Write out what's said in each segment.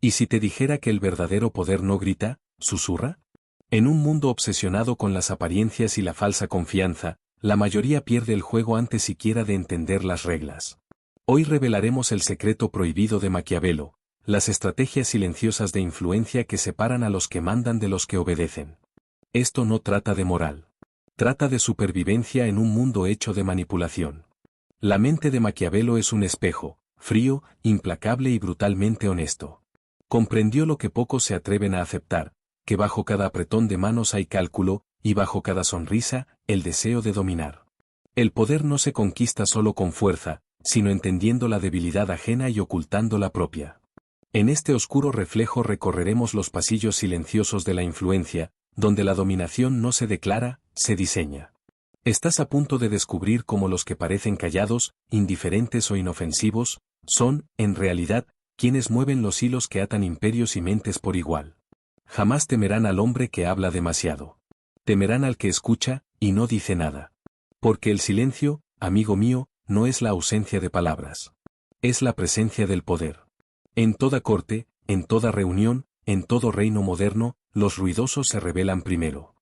¿Y si te dijera que el verdadero poder no grita, susurra? En un mundo obsesionado con las apariencias y la falsa confianza, la mayoría pierde el juego antes siquiera de entender las reglas. Hoy revelaremos el secreto prohibido de Maquiavelo, las estrategias silenciosas de influencia que separan a los que mandan de los que obedecen. Esto no trata de moral. Trata de supervivencia en un mundo hecho de manipulación. La mente de Maquiavelo es un espejo, frío, implacable y brutalmente honesto. Comprendió lo que pocos se atreven a aceptar, que bajo cada apretón de manos hay cálculo, y bajo cada sonrisa, el deseo de dominar. El poder no se conquista solo con fuerza, sino entendiendo la debilidad ajena y ocultando la propia. En este oscuro reflejo recorreremos los pasillos silenciosos de la influencia, donde la dominación no se declara, se diseña. Estás a punto de descubrir cómo los que parecen callados, indiferentes o inofensivos, son, en realidad, quienes mueven los hilos que atan imperios y mentes por igual. Jamás temerán al hombre que habla demasiado. Temerán al que escucha, y no dice nada. Porque el silencio, amigo mío, no es la ausencia de palabras. Es la presencia del poder. En toda corte, en toda reunión, en todo reino moderno, los ruidosos se revelan primero.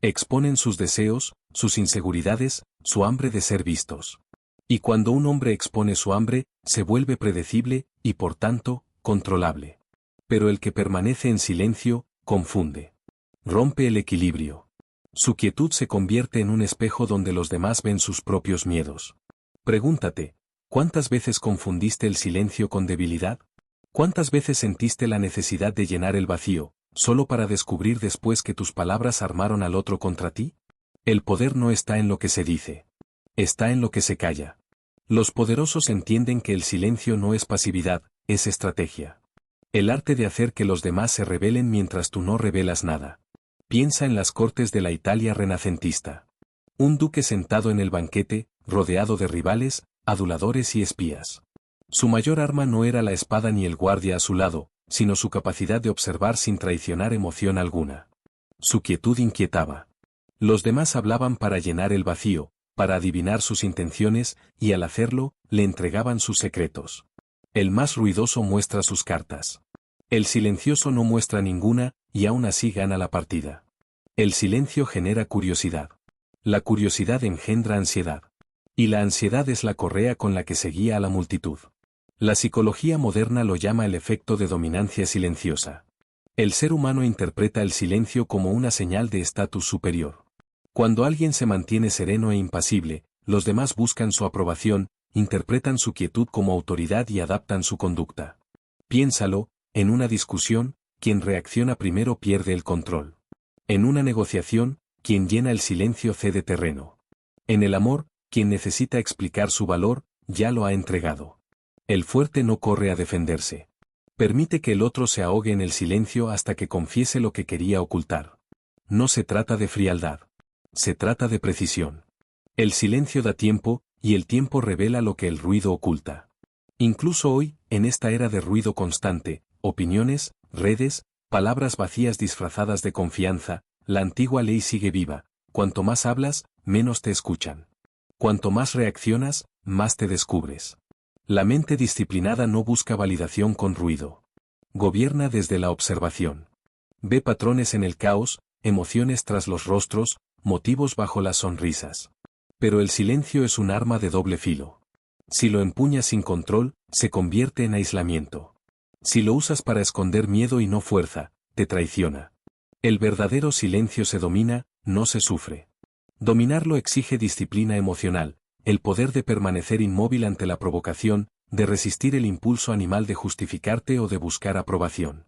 Exponen sus deseos, sus inseguridades, su hambre de ser vistos. Y cuando un hombre expone su hambre, se vuelve predecible, y por tanto, controlable. Pero el que permanece en silencio, confunde. Rompe el equilibrio. Su quietud se convierte en un espejo donde los demás ven sus propios miedos. Pregúntate, ¿cuántas veces confundiste el silencio con debilidad? ¿Cuántas veces sentiste la necesidad de llenar el vacío, solo para descubrir después que tus palabras armaron al otro contra ti? El poder no está en lo que se dice. Está en lo que se calla. Los poderosos entienden que el silencio no es pasividad, es estrategia. El arte de hacer que los demás se rebelen mientras tú no revelas nada. Piensa en las cortes de la Italia renacentista. Un duque sentado en el banquete, rodeado de rivales, aduladores y espías. Su mayor arma no era la espada ni el guardia a su lado, sino su capacidad de observar sin traicionar emoción alguna. Su quietud inquietaba. Los demás hablaban para llenar el vacío, para adivinar sus intenciones, y al hacerlo, le entregaban sus secretos. El más ruidoso muestra sus cartas. El silencioso no muestra ninguna, y aún así gana la partida. El silencio genera curiosidad. La curiosidad engendra ansiedad. Y la ansiedad es la correa con la que se guía a la multitud. La psicología moderna lo llama el efecto de dominancia silenciosa. El ser humano interpreta el silencio como una señal de estatus superior. Cuando alguien se mantiene sereno e impasible, los demás buscan su aprobación, interpretan su quietud como autoridad y adaptan su conducta. Piénsalo, en una discusión, quien reacciona primero pierde el control. En una negociación, quien llena el silencio cede terreno. En el amor, quien necesita explicar su valor, ya lo ha entregado. El fuerte no corre a defenderse. Permite que el otro se ahogue en el silencio hasta que confiese lo que quería ocultar. No se trata de frialdad. Se trata de precisión. El silencio da tiempo, y el tiempo revela lo que el ruido oculta. Incluso hoy, en esta era de ruido constante, opiniones, redes, palabras vacías disfrazadas de confianza, la antigua ley sigue viva: cuanto más hablas, menos te escuchan. Cuanto más reaccionas, más te descubres. La mente disciplinada no busca validación con ruido. Gobierna desde la observación. Ve patrones en el caos, emociones tras los rostros, motivos bajo las sonrisas. Pero el silencio es un arma de doble filo. Si lo empuñas sin control, se convierte en aislamiento. Si lo usas para esconder miedo y no fuerza, te traiciona. El verdadero silencio se domina, no se sufre. Dominarlo exige disciplina emocional, el poder de permanecer inmóvil ante la provocación, de resistir el impulso animal de justificarte o de buscar aprobación.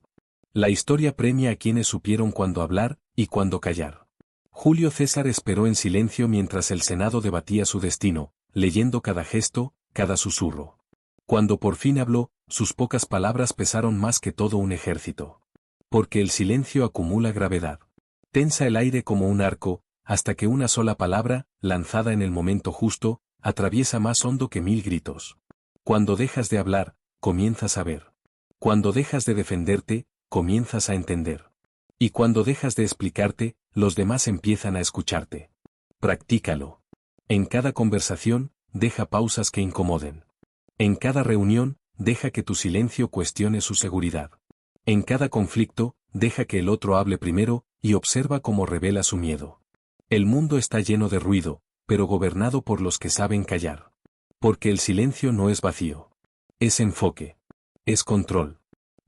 La historia premia a quienes supieron cuándo hablar y cuándo callar. Julio César esperó en silencio mientras el Senado debatía su destino, leyendo cada gesto, cada susurro. Cuando por fin habló, sus pocas palabras pesaron más que todo un ejército. Porque el silencio acumula gravedad. Tensa el aire como un arco, hasta que una sola palabra, lanzada en el momento justo, atraviesa más hondo que 1000 gritos. Cuando dejas de hablar, comienzas a ver. Cuando dejas de defenderte, comienzas a entender. Y cuando dejas de explicarte, los demás empiezan a escucharte. Practícalo. En cada conversación, deja pausas que incomoden. En cada reunión, deja que tu silencio cuestione su seguridad. En cada conflicto, deja que el otro hable primero, y observa cómo revela su miedo. El mundo está lleno de ruido, pero gobernado por los que saben callar. Porque el silencio no es vacío. Es enfoque. Es control.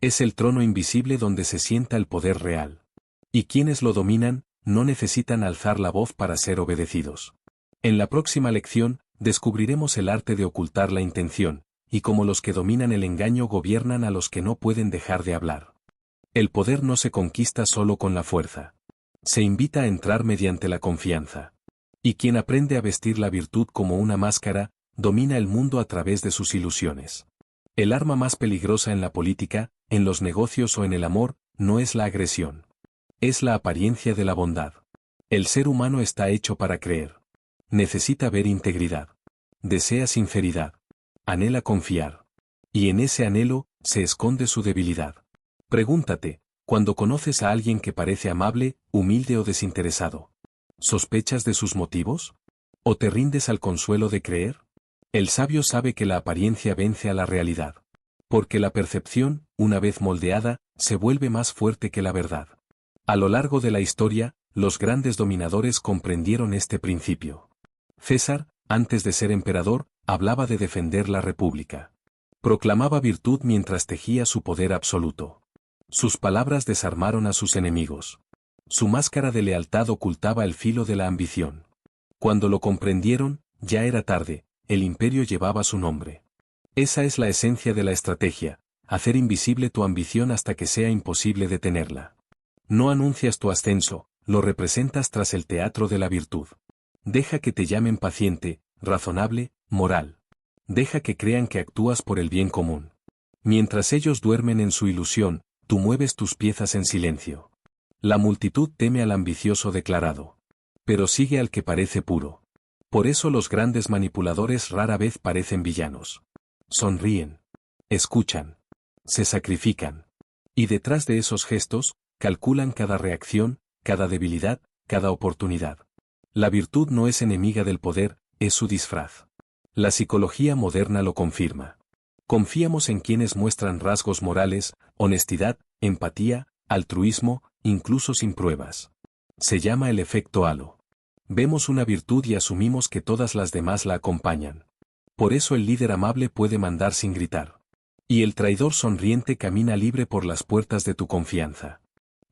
Es el trono invisible donde se sienta el poder real. Y quienes lo dominan, no necesitan alzar la voz para ser obedecidos. En la próxima lección, descubriremos el arte de ocultar la intención, y cómo los que dominan el engaño gobiernan a los que no pueden dejar de hablar. El poder no se conquista solo con la fuerza. Se invita a entrar mediante la confianza. Y quien aprende a vestir la virtud como una máscara, domina el mundo a través de sus ilusiones. El arma más peligrosa en la política, en los negocios o en el amor, no es la agresión. Es la apariencia de la bondad. El ser humano está hecho para creer. Necesita ver integridad. Desea sinceridad. Anhela confiar. Y en ese anhelo, se esconde su debilidad. Pregúntate, cuando conoces a alguien que parece amable, humilde o desinteresado, ¿sospechas de sus motivos? ¿O te rindes al consuelo de creer? El sabio sabe que la apariencia vence a la realidad. Porque la percepción, una vez moldeada, se vuelve más fuerte que la verdad. A lo largo de la historia, los grandes dominadores comprendieron este principio. César, antes de ser emperador, hablaba de defender la república. Proclamaba virtud mientras tejía su poder absoluto. Sus palabras desarmaron a sus enemigos. Su máscara de lealtad ocultaba el filo de la ambición. Cuando lo comprendieron, ya era tarde, el imperio llevaba su nombre. Esa es la esencia de la estrategia, hacer invisible tu ambición hasta que sea imposible detenerla. No anuncias tu ascenso, lo representas tras el teatro de la virtud. Deja que te llamen paciente, razonable, moral. Deja que crean que actúas por el bien común. Mientras ellos duermen en su ilusión, tú mueves tus piezas en silencio. La multitud teme al ambicioso declarado. Pero sigue al que parece puro. Por eso los grandes manipuladores rara vez parecen villanos. Sonríen. Escuchan. Se sacrifican. Y detrás de esos gestos, calculan cada reacción, cada debilidad, cada oportunidad. La virtud no es enemiga del poder, es su disfraz. La psicología moderna lo confirma. Confiamos en quienes muestran rasgos morales, honestidad, empatía, altruismo, incluso sin pruebas. Se llama el efecto halo. Vemos una virtud y asumimos que todas las demás la acompañan. Por eso el líder amable puede mandar sin gritar. Y el traidor sonriente camina libre por las puertas de tu confianza.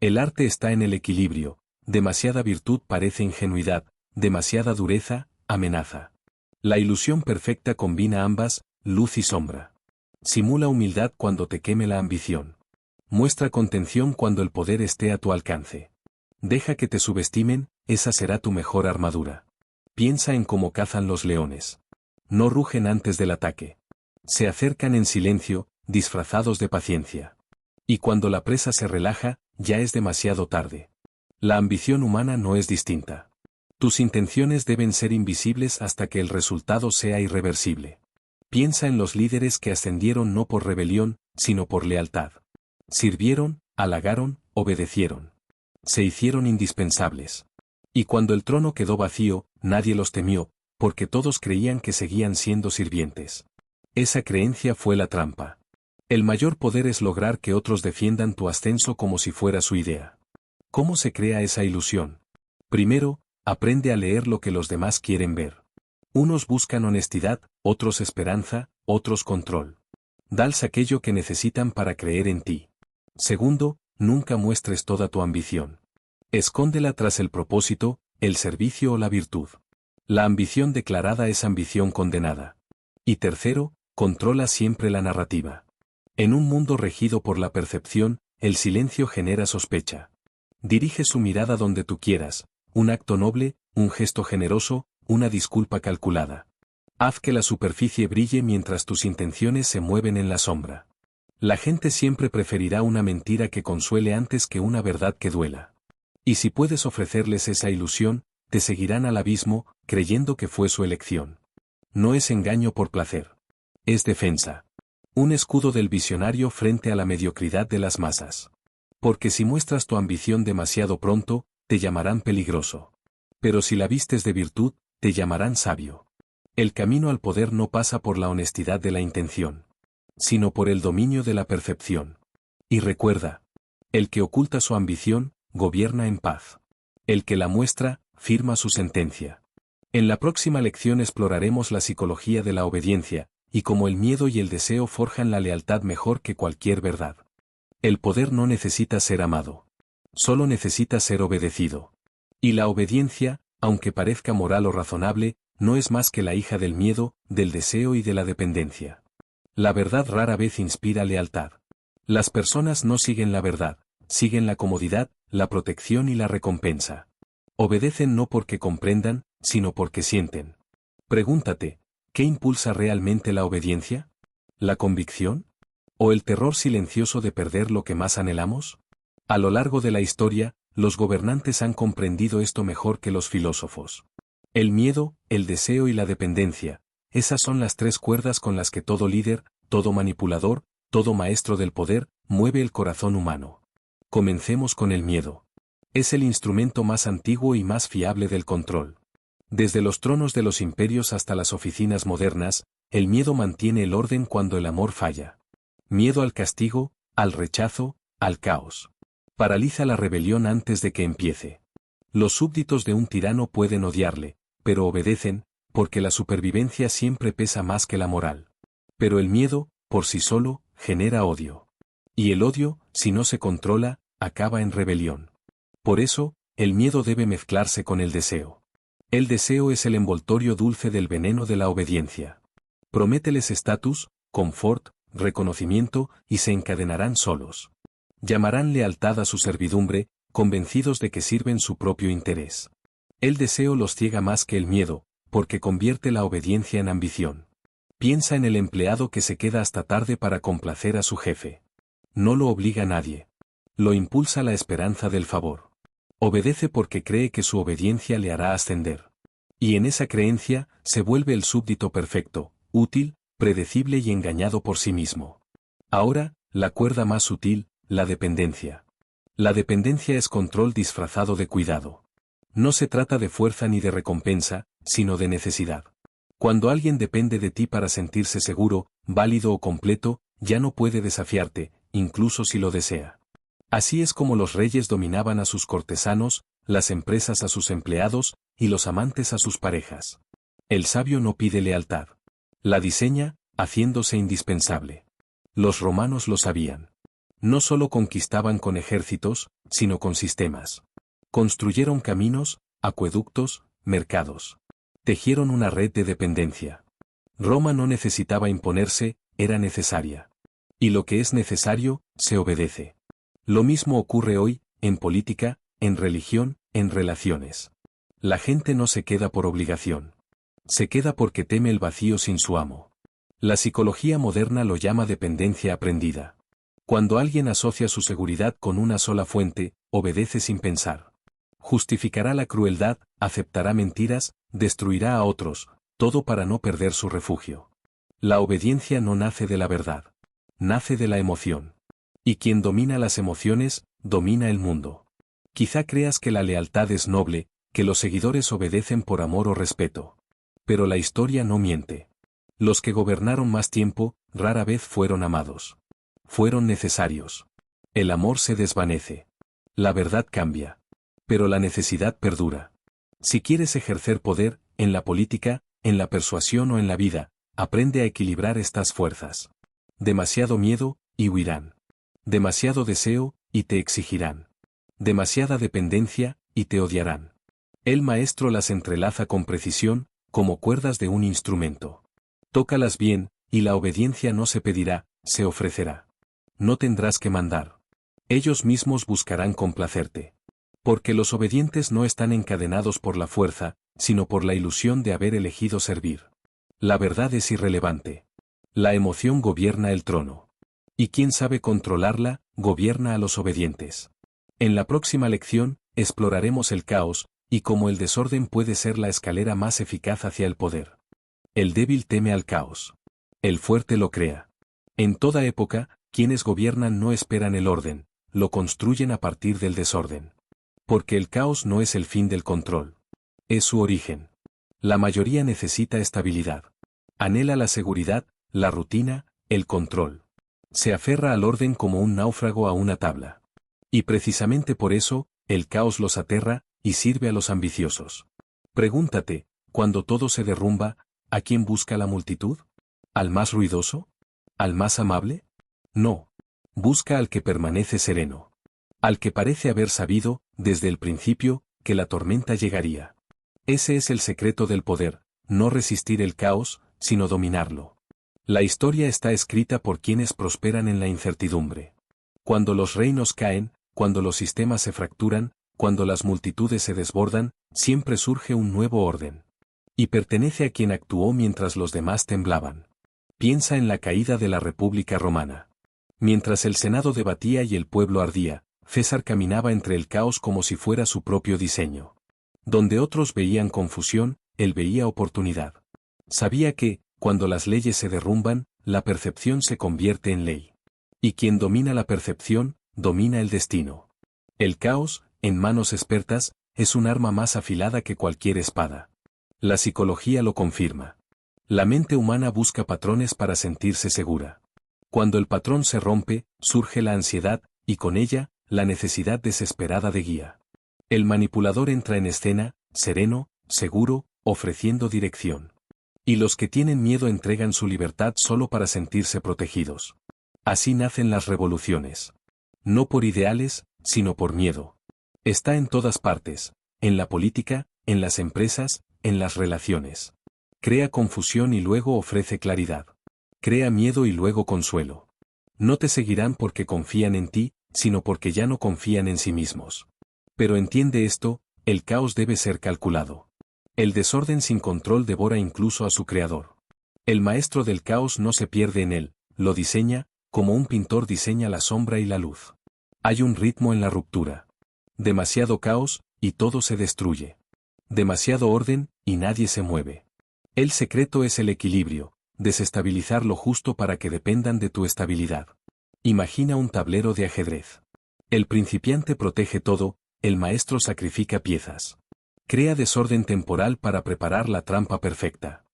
El arte está en el equilibrio. Demasiada virtud parece ingenuidad, demasiada dureza, amenaza. La ilusión perfecta combina ambas, luz y sombra. Simula humildad cuando te queme la ambición. Muestra contención cuando el poder esté a tu alcance. Deja que te subestimen, esa será tu mejor armadura. Piensa en cómo cazan los leones. No rugen antes del ataque. Se acercan en silencio, disfrazados de paciencia. Y cuando la presa se relaja, ya es demasiado tarde. La ambición humana no es distinta. Tus intenciones deben ser invisibles hasta que el resultado sea irreversible. Piensa en los líderes que ascendieron no por rebelión, sino por lealtad. Sirvieron, halagaron, obedecieron. Se hicieron indispensables. Y cuando el trono quedó vacío, nadie los temió, porque todos creían que seguían siendo sirvientes. Esa creencia fue la trampa. El mayor poder es lograr que otros defiendan tu ascenso como si fuera su idea. ¿Cómo se crea esa ilusión? Primero, aprende a leer lo que los demás quieren ver. Unos buscan honestidad, otros esperanza, otros control. Dales aquello que necesitan para creer en ti. Segundo, nunca muestres toda tu ambición. Escóndela tras el propósito, el servicio o la virtud. La ambición declarada es ambición condenada. Y tercero, controla siempre la narrativa. En un mundo regido por la percepción, el silencio genera sospecha. Dirige su mirada donde tú quieras, un acto noble, un gesto generoso, una disculpa calculada. Haz que la superficie brille mientras tus intenciones se mueven en la sombra. La gente siempre preferirá una mentira que consuele antes que una verdad que duela. Y si puedes ofrecerles esa ilusión, te seguirán al abismo, creyendo que fue su elección. No es engaño por placer. Es defensa. Un escudo del visionario frente a la mediocridad de las masas. Porque si muestras tu ambición demasiado pronto, te llamarán peligroso. Pero si la vistes de virtud, te llamarán sabio. El camino al poder no pasa por la honestidad de la intención, sino por el dominio de la percepción. Y recuerda, el que oculta su ambición, gobierna en paz. El que la muestra, firma su sentencia. En la próxima lección exploraremos la psicología de la obediencia, y cómo el miedo y el deseo forjan la lealtad mejor que cualquier verdad. El poder no necesita ser amado. Solo necesita ser obedecido. Y la obediencia, aunque parezca moral o razonable, no es más que la hija del miedo, del deseo y de la dependencia. La verdad rara vez inspira lealtad. Las personas no siguen la verdad, siguen la comodidad, la protección y la recompensa. Obedecen no porque comprendan, sino porque sienten. Pregúntate, ¿qué impulsa realmente la obediencia? ¿La convicción? ¿O el terror silencioso de perder lo que más anhelamos? A lo largo de la historia, los gobernantes han comprendido esto mejor que los filósofos. El miedo, el deseo y la dependencia, esas son las tres cuerdas con las que todo líder, todo manipulador, todo maestro del poder, mueve el corazón humano. Comencemos con el miedo. Es el instrumento más antiguo y más fiable del control. Desde los tronos de los imperios hasta las oficinas modernas, el miedo mantiene el orden cuando el amor falla. Miedo al castigo, al rechazo, al caos. Paraliza la rebelión antes de que empiece. Los súbditos de un tirano pueden odiarle, pero obedecen, porque la supervivencia siempre pesa más que la moral. Pero el miedo, por sí solo, genera odio. Y el odio, si no se controla, acaba en rebelión. Por eso, el miedo debe mezclarse con el deseo. El deseo es el envoltorio dulce del veneno de la obediencia. Promételes estatus, confort, reconocimiento, y se encadenarán solos. Llamarán lealtad a su servidumbre, convencidos de que sirven su propio interés. El deseo los ciega más que el miedo, porque convierte la obediencia en ambición. Piensa en el empleado que se queda hasta tarde para complacer a su jefe. No lo obliga nadie. Lo impulsa la esperanza del favor. Obedece porque cree que su obediencia le hará ascender. Y en esa creencia, se vuelve el súbdito perfecto, útil, predecible y engañado por sí mismo. Ahora, la cuerda más sutil, la dependencia. La dependencia es control disfrazado de cuidado. No se trata de fuerza ni de recompensa, sino de necesidad. Cuando alguien depende de ti para sentirse seguro, válido o completo, ya no puede desafiarte, incluso si lo desea. Así es como los reyes dominaban a sus cortesanos, las empresas a sus empleados, y los amantes a sus parejas. El sabio no pide lealtad. La diseña, haciéndose indispensable. Los romanos lo sabían. No solo conquistaban con ejércitos, sino con sistemas. Construyeron caminos, acueductos, mercados. Tejieron una red de dependencia. Roma no necesitaba imponerse, era necesaria. Y lo que es necesario, se obedece. Lo mismo ocurre hoy, en política, en religión, en relaciones. La gente no se queda por obligación. Se queda porque teme el vacío sin su amo. La psicología moderna lo llama dependencia aprendida. Cuando alguien asocia su seguridad con una sola fuente, obedece sin pensar. Justificará la crueldad, aceptará mentiras, destruirá a otros, todo para no perder su refugio. La obediencia no nace de la verdad. Nace de la emoción. Y quien domina las emociones, domina el mundo. Quizá creas que la lealtad es noble, que los seguidores obedecen por amor o respeto. Pero la historia no miente. Los que gobernaron más tiempo, rara vez fueron amados. Fueron necesarios. El amor se desvanece. La verdad cambia. Pero la necesidad perdura. Si quieres ejercer poder, en la política, en la persuasión o en la vida, aprende a equilibrar estas fuerzas. Demasiado miedo, y huirán. Demasiado deseo, y te exigirán. Demasiada dependencia, y te odiarán. El maestro las entrelaza con precisión, como cuerdas de un instrumento. Tócalas bien, y la obediencia no se pedirá, se ofrecerá. No tendrás que mandar. Ellos mismos buscarán complacerte. Porque los obedientes no están encadenados por la fuerza, sino por la ilusión de haber elegido servir. La verdad es irrelevante. La emoción gobierna el trono. Y quien sabe controlarla, gobierna a los obedientes. En la próxima lección, exploraremos el caos, y cómo el desorden puede ser la escalera más eficaz hacia el poder. El débil teme al caos. El fuerte lo crea. En toda época, quienes gobiernan no esperan el orden, lo construyen a partir del desorden. Porque el caos no es el fin del control. Es su origen. La mayoría necesita estabilidad. Anhela la seguridad, la rutina, el control. Se aferra al orden como un náufrago a una tabla. Y precisamente por eso, el caos los aterra, y sirve a los ambiciosos. Pregúntate, cuando todo se derrumba, ¿a quién busca la multitud? ¿Al más ruidoso? ¿Al más amable? No. Busca al que permanece sereno. Al que parece haber sabido, desde el principio, que la tormenta llegaría. Ese es el secreto del poder, no resistir el caos, sino dominarlo. La historia está escrita por quienes prosperan en la incertidumbre. Cuando los reinos caen, cuando los sistemas se fracturan, cuando las multitudes se desbordan, siempre surge un nuevo orden. Y pertenece a quien actuó mientras los demás temblaban. Piensa en la caída de la República Romana. Mientras el Senado debatía y el pueblo ardía, César caminaba entre el caos como si fuera su propio diseño. Donde otros veían confusión, él veía oportunidad. Sabía que, cuando las leyes se derrumban, la percepción se convierte en ley. Y quien domina la percepción, domina el destino. El caos, en manos expertas, es un arma más afilada que cualquier espada. La psicología lo confirma. La mente humana busca patrones para sentirse segura. Cuando el patrón se rompe, surge la ansiedad, y con ella, la necesidad desesperada de guía. El manipulador entra en escena, sereno, seguro, ofreciendo dirección. Y los que tienen miedo entregan su libertad solo para sentirse protegidos. Así nacen las revoluciones. No por ideales, sino por miedo. Está en todas partes, en la política, en las empresas, en las relaciones. Crea confusión y luego ofrece claridad. Crea miedo y luego consuelo. No te seguirán porque confían en ti, sino porque ya no confían en sí mismos. Pero entiende esto, el caos debe ser calculado. El desorden sin control devora incluso a su creador. El maestro del caos no se pierde en él, lo diseña, como un pintor diseña la sombra y la luz. Hay un ritmo en la ruptura. Demasiado caos, y todo se destruye. Demasiado orden, y nadie se mueve. El secreto es el equilibrio, desestabilizar lo justo para que dependan de tu estabilidad. Imagina un tablero de ajedrez. El principiante protege todo, el maestro sacrifica piezas. Crea desorden temporal para preparar la trampa perfecta.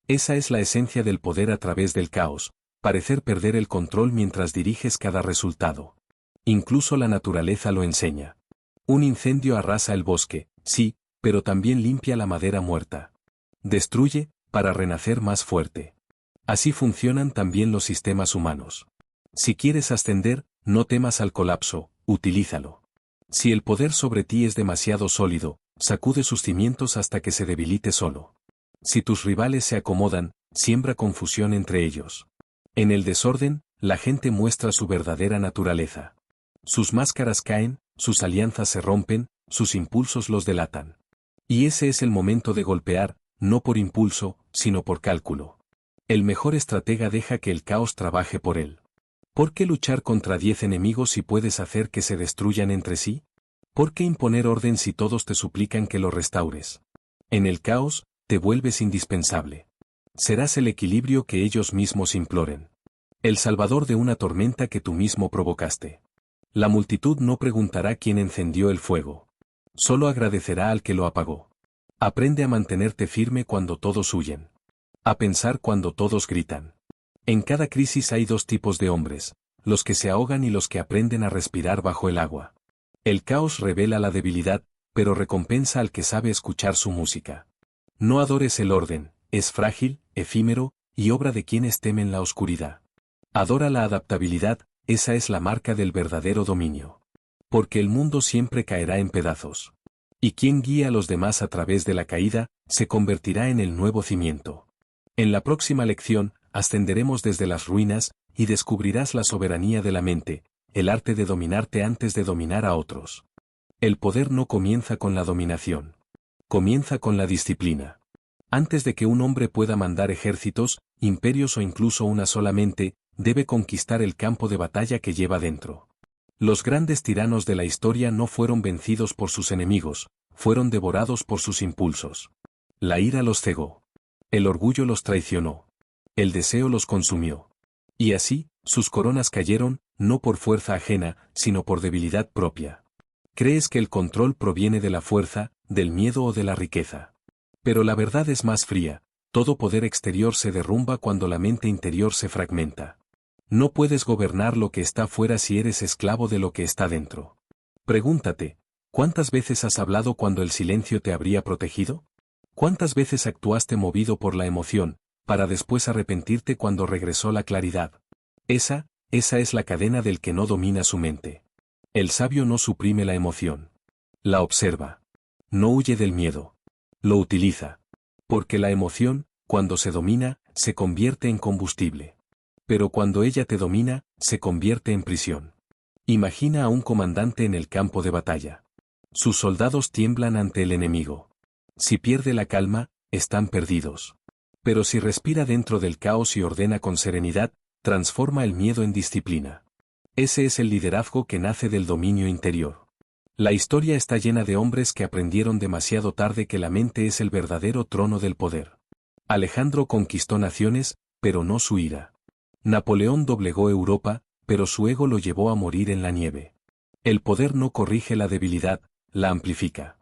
Esa es la esencia del poder a través del caos, parecer perder el control mientras diriges cada resultado. Incluso la naturaleza lo enseña. Un incendio arrasa el bosque, sí, pero también limpia la madera muerta. Destruye, para renacer más fuerte. Así funcionan también los sistemas humanos. Si quieres ascender, no temas al colapso, utilízalo. Si el poder sobre ti es demasiado sólido, sacude sus cimientos hasta que se debilite solo. Si tus rivales se acomodan, siembra confusión entre ellos. En el desorden, la gente muestra su verdadera naturaleza. Sus máscaras caen, sus alianzas se rompen, sus impulsos los delatan. Y ese es el momento de golpear, no por impulso, sino por cálculo. El mejor estratega deja que el caos trabaje por él. ¿Por qué luchar contra 10 enemigos si puedes hacer que se destruyan entre sí? ¿Por qué imponer orden si todos te suplican que lo restaures? En el caos, te vuelves indispensable. Serás el equilibrio que ellos mismos imploren. El salvador de una tormenta que tú mismo provocaste. La multitud no preguntará quién encendió el fuego. Solo agradecerá al que lo apagó. Aprende a mantenerte firme cuando todos huyen. A pensar cuando todos gritan. En cada crisis hay dos tipos de hombres, los que se ahogan y los que aprenden a respirar bajo el agua. El caos revela la debilidad, pero recompensa al que sabe escuchar su música. No adores el orden, es frágil, efímero, y obra de quienes temen la oscuridad. Adora la adaptabilidad, esa es la marca del verdadero dominio. Porque el mundo siempre caerá en pedazos. Y quien guía a los demás a través de la caída, se convertirá en el nuevo cimiento. En la próxima lección, ascenderemos desde las ruinas, y descubrirás la soberanía de la mente, el arte de dominarte antes de dominar a otros. El poder no comienza con la dominación. Comienza con la disciplina. Antes de que un hombre pueda mandar ejércitos, imperios o incluso una sola mente, debe conquistar el campo de batalla que lleva dentro. Los grandes tiranos de la historia no fueron vencidos por sus enemigos, fueron devorados por sus impulsos. La ira los cegó. El orgullo los traicionó. El deseo los consumió. Y así, sus coronas cayeron, no por fuerza ajena, sino por debilidad propia. Crees que el control proviene de la fuerza, del miedo o de la riqueza. Pero la verdad es más fría, todo poder exterior se derrumba cuando la mente interior se fragmenta. No puedes gobernar lo que está fuera si eres esclavo de lo que está dentro. Pregúntate, ¿cuántas veces has hablado cuando el silencio te habría protegido? ¿Cuántas veces actuaste movido por la emoción, para después arrepentirte cuando regresó la claridad? Esa es la cadena del que no domina su mente. El sabio no suprime la emoción. La observa. No huye del miedo. Lo utiliza. Porque la emoción, cuando se domina, se convierte en combustible. Pero cuando ella te domina, se convierte en prisión. Imagina a un comandante en el campo de batalla. Sus soldados tiemblan ante el enemigo. Si pierde la calma, están perdidos. Pero si respira dentro del caos y ordena con serenidad, transforma el miedo en disciplina. Ese es el liderazgo que nace del dominio interior. La historia está llena de hombres que aprendieron demasiado tarde que la mente es el verdadero trono del poder. Alejandro conquistó naciones, pero no su ira. Napoleón doblegó Europa, pero su ego lo llevó a morir en la nieve. El poder no corrige la debilidad, la amplifica.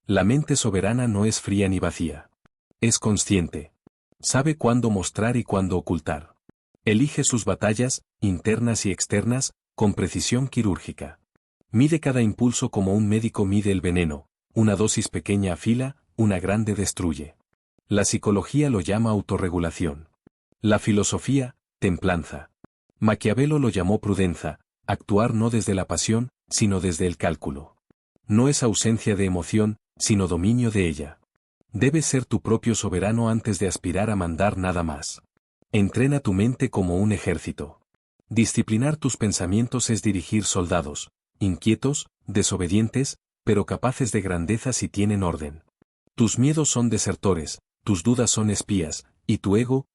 La mente soberana no es fría ni vacía. Es consciente. Sabe cuándo mostrar y cuándo ocultar. Elige sus batallas, internas y externas, con precisión quirúrgica. Mide cada impulso como un médico mide el veneno, una dosis pequeña afila, una grande destruye. La psicología lo llama autorregulación. La filosofía, templanza. Maquiavelo lo llamó prudencia, actuar no desde la pasión, sino desde el cálculo. No es ausencia de emoción, sino dominio de ella. Debes ser tu propio soberano antes de aspirar a mandar nada más. Entrena tu mente como un ejército. Disciplinar tus pensamientos es dirigir soldados, inquietos, desobedientes, pero capaces de grandeza si tienen orden. Tus miedos son desertores, tus dudas son espías, y tu ego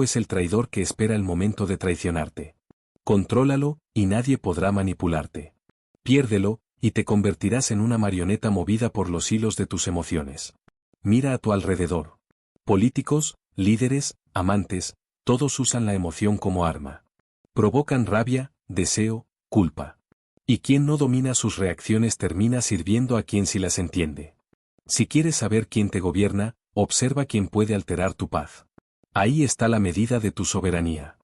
es el traidor que espera el momento de traicionarte. Contrólalo, y nadie podrá manipularte. Piérdelo, y te convertirás en una marioneta movida por los hilos de tus emociones. Mira a tu alrededor. Políticos, líderes, amantes, todos usan la emoción como arma. Provocan rabia, deseo, culpa. Y quien no domina sus reacciones termina sirviendo a quien sí las entiende. Si quieres saber quién te gobierna, observa quién puede alterar tu paz. Ahí está la medida de tu soberanía.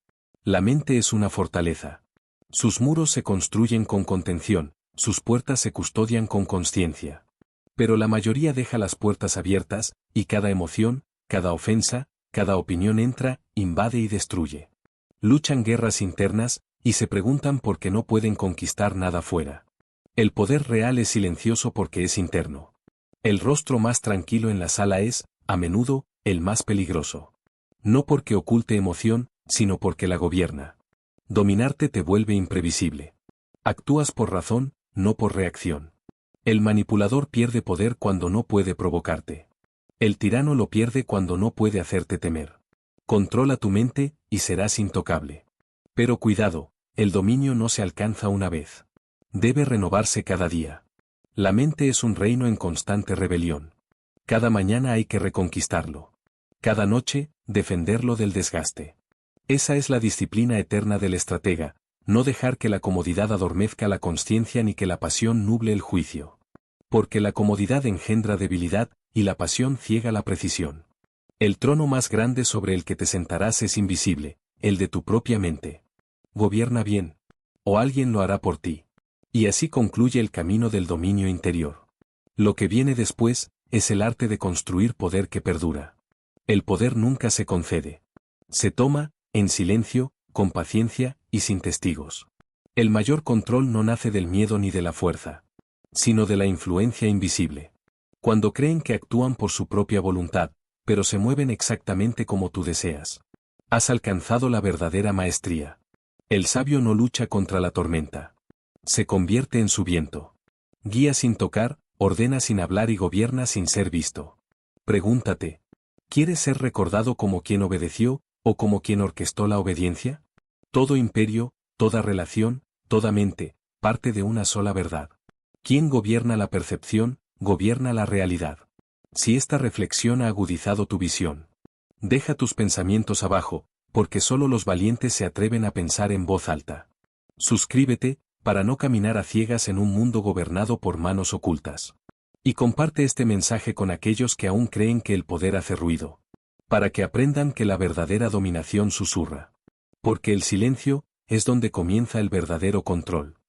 La mente es una fortaleza. Sus muros se construyen con contención, sus puertas se custodian con consciencia. Pero la mayoría deja las puertas abiertas, y cada emoción, cada ofensa, cada opinión entra, invade y destruye. Luchan guerras internas, y se preguntan por qué no pueden conquistar nada fuera. El poder real es silencioso porque es interno. El rostro más tranquilo en la sala es, a menudo, el más peligroso. No porque oculte emoción, sino porque la gobierna. Dominarte te vuelve imprevisible. Actúas por razón, no por reacción. El manipulador pierde poder cuando no puede provocarte. El tirano lo pierde cuando no puede hacerte temer. Controla tu mente, y serás intocable. Pero cuidado, el dominio no se alcanza una vez. Debe renovarse cada día. La mente es un reino en constante rebelión. Cada mañana hay que reconquistarlo. Cada noche, defenderlo del desgaste. Esa es la disciplina eterna del estratega, no dejar que la comodidad adormezca la consciencia ni que la pasión nuble el juicio. Porque la comodidad engendra debilidad, y la pasión ciega la precisión. El trono más grande sobre el que te sentarás es invisible, el de tu propia mente. Gobierna bien. O alguien lo hará por ti. Y así concluye el camino del dominio interior. Lo que viene después, es el arte de construir poder que perdura. El poder nunca se concede. Se toma, en silencio, con paciencia, y sin testigos. El mayor control no nace del miedo ni de la fuerza, sino de la influencia invisible. Cuando creen que actúan por su propia voluntad, pero se mueven exactamente como tú deseas. Has alcanzado la verdadera maestría. El sabio no lucha contra la tormenta. Se convierte en su viento. Guía sin tocar, ordena sin hablar y gobierna sin ser visto. Pregúntate, ¿quieres ser recordado como quien obedeció, o como quien orquestó la obediencia? Todo imperio, toda relación, toda mente, parte de una sola verdad. Quien gobierna la percepción, gobierna la realidad. Si esta reflexión ha agudizado tu visión, deja tus pensamientos abajo, porque solo los valientes se atreven a pensar en voz alta. Suscríbete, para no caminar a ciegas en un mundo gobernado por manos ocultas. Y comparte este mensaje con aquellos que aún creen que el poder hace ruido. Para que aprendan que la verdadera dominación susurra. Porque el silencio es donde comienza el verdadero control.